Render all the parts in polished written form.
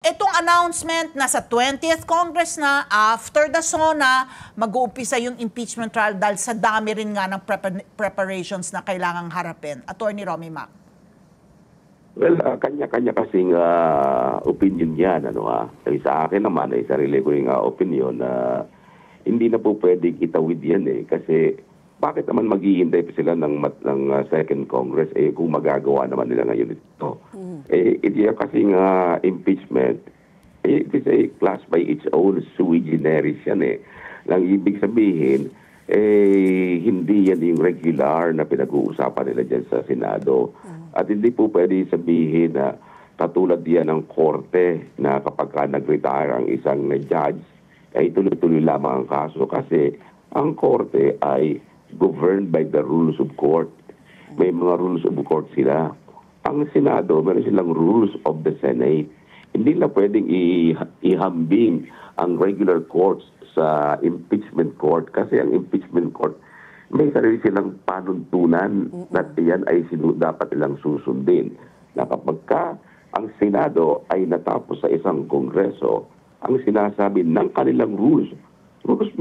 Itong announcement na sa 20th Congress na, after the SONA, mag-uumpisa yung impeachment trial dahil sa dami rin nga ng preparations na kailangang harapin. Attorney Romy Mac. Well, kanya-kanya kasing opinion yan. Sa akin naman, sarili ko yung opinion na hindi na po pwedeng itawid yan kasi bakit naman maghihintay pa sila ng second Congress kung magagawa naman nila ngayon ito. Ito kasing impeachment, it is a class by its own, sui generis yan Lang ibig sabihin, hindi yan yung regular na pinag-uusapan nila dyan sa Senado. At hindi po pwede sabihin na katulad yan ng korte na kapag nag-retire ang isang judge, ay tuloy-tuloy lamang ang kaso kasi ang korte ay governed by the rules of court. May mga rules of court sila. Ang Senado, meron silang rules of the Senate. Hindi na pwedeng ihambing ang regular courts sa impeachment court kasi ang impeachment court may sarili silang panuntunan na iyan ay dapat nilang susundin. Na kapag ang Senado ay natapos sa isang kongreso, ang sinasabi ng kanilang rules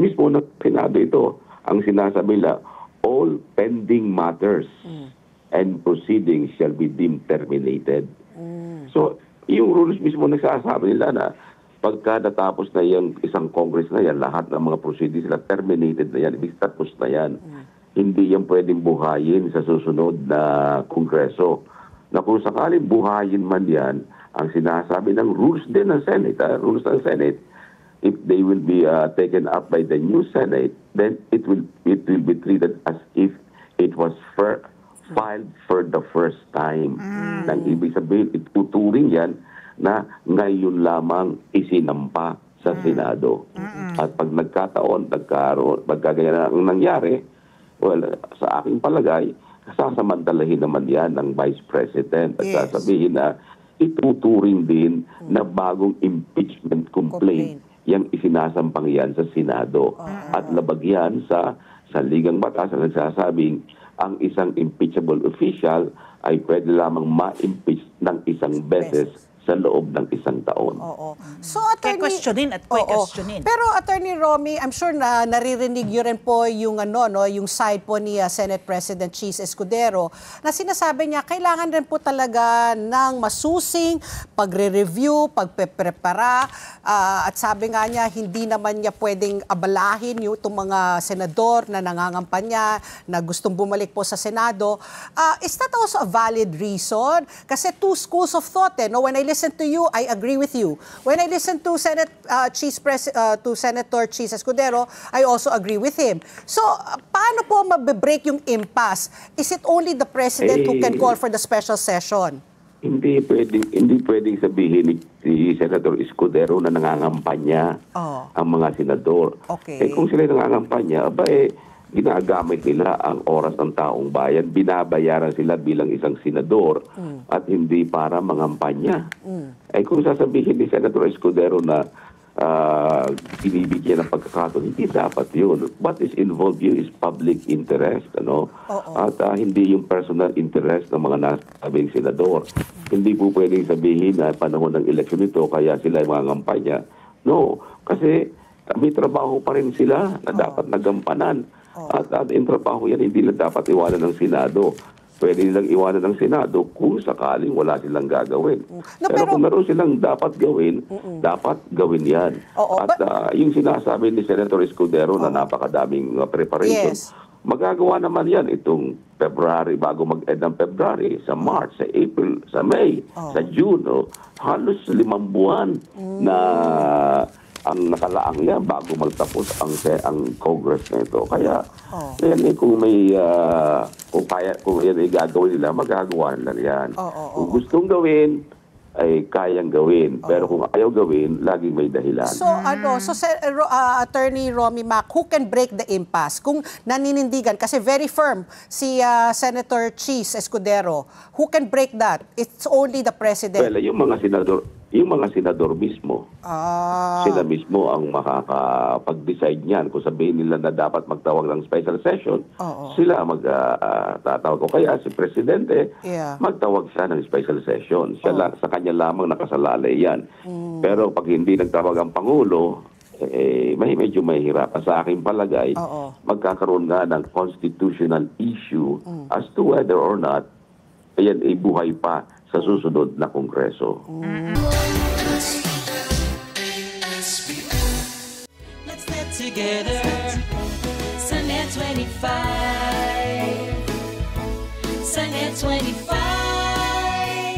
mismo ng Senado ito, ang sinasabi nila, all pending matters and proceedings shall be deemed terminated. So, yung rules mismo nagsasabi nila na pagka natapos na yung isang Congress na yan, lahat ng mga proceedings sila terminated na yan, ibig tapos na yan. Hindi yan pwedeng buhayin sa susunod na Kongreso. Na kung sakaling buhayin man yan, ang sinasabi ng rules din ng Senate, rules ng Senate, if they will be taken up by the new Senate, then it will be treated as if it was filed for the first time. Nang ibig sabihin, ituturing yan na ngayon lamang isinampa sa Senado. At pag nagkataon, pagkaganyan ang nangyari, well, sa aking palagay, sasamantalahin naman yan ng Vice President at sasabihin na ituturing din na bagong impeachment complaint yang isinasampang yan sa Senado. At labag yan sa ligang batas na nagsasabing ang isang impeachable official ay pwede lamang ma-impeach ng isang beses sa loob ng isang taon. So, Attorney, questionin. Pero Attorney Romy, I'm sure na naririnig niyo rin po yung yung side po ni Senate President Cheese Escudero na sinasabi niya kailangan rin po talaga ng masusing pagre-review, pagpeprepara at sabi nga niya hindi naman niya pwedeng abalahin yung itong mga senador na nangangampanya na gustong bumalik po sa Senado. Is that also a valid reason? Kasi two schools of thought When I listen to you, I agree with you. When I listen to Senator Cheese Escudero, I also agree with him. So, paano po mabibreak yung impasse? Is it only the President who can call for the special session? Hindi pwedeng sabihin ni Senator Escudero na nangangampanya ang mga senador. Kung sila nangangampanya, ginagamit nila ang oras ng taong bayan, binabayaran sila bilang isang senador at hindi para mangampanya. Kung sasabihin ni Senator Escudero na binibigyan ng pagkakataon, hindi dapat yun. What is involved here is public interest, at hindi yung personal interest ng mga nasabing senador. Hindi po pwedeng sabihin na panahon ng eleksyon ito kaya sila ay mangangampanya. No, kasi may trabaho pa rin sila na dapat nagampanan. At yung trabaho yan, hindi na dapat iwanan ng Senado. Pwede nilang iwanan ng Senado kung sakaling wala silang gagawin. Pero kung meron silang dapat gawin, dapat gawin yan. At yung sinasabi ni Senator Escudero na napakadaming preparation, magagawa naman yan itong February, bago mag-end ng February, sa March, sa April, sa May, sa June. Halos 5 buwan na ang nakalaang niya bago magtapos ang Congress na ito. Kaya kung yan ay gagawin nila, magagawa nila yan. Kung gustong gawin, ay kayang gawin. Pero kung ayaw gawin, laging may dahilan. So, Attorney Romy Mac, who can break the impasse? Kung naninindigan, kasi very firm si Senator Cheese Escudero, who can break that? It's only the President. Well, yung mga senador, yung mga senador mismo. Ah. Sila mismo ang makakapag-decide niyan. Kung sabihin nila na dapat magtawag ng special session, Oo. sila magtatawag. O kaya si Presidente, Yeah. magtawag siya ng special session. Sa kanya lamang nakasalalay yan. Pero pag hindi nagtawag ang Pangulo, medyo mahihirapan. Sa aking palagay, Oo. magkakaroon nga ng constitutional issue as to whether or not ayan ay buhay pa sa susunod na Kongreso. Let's get together. Sunday 25. Sunday 25.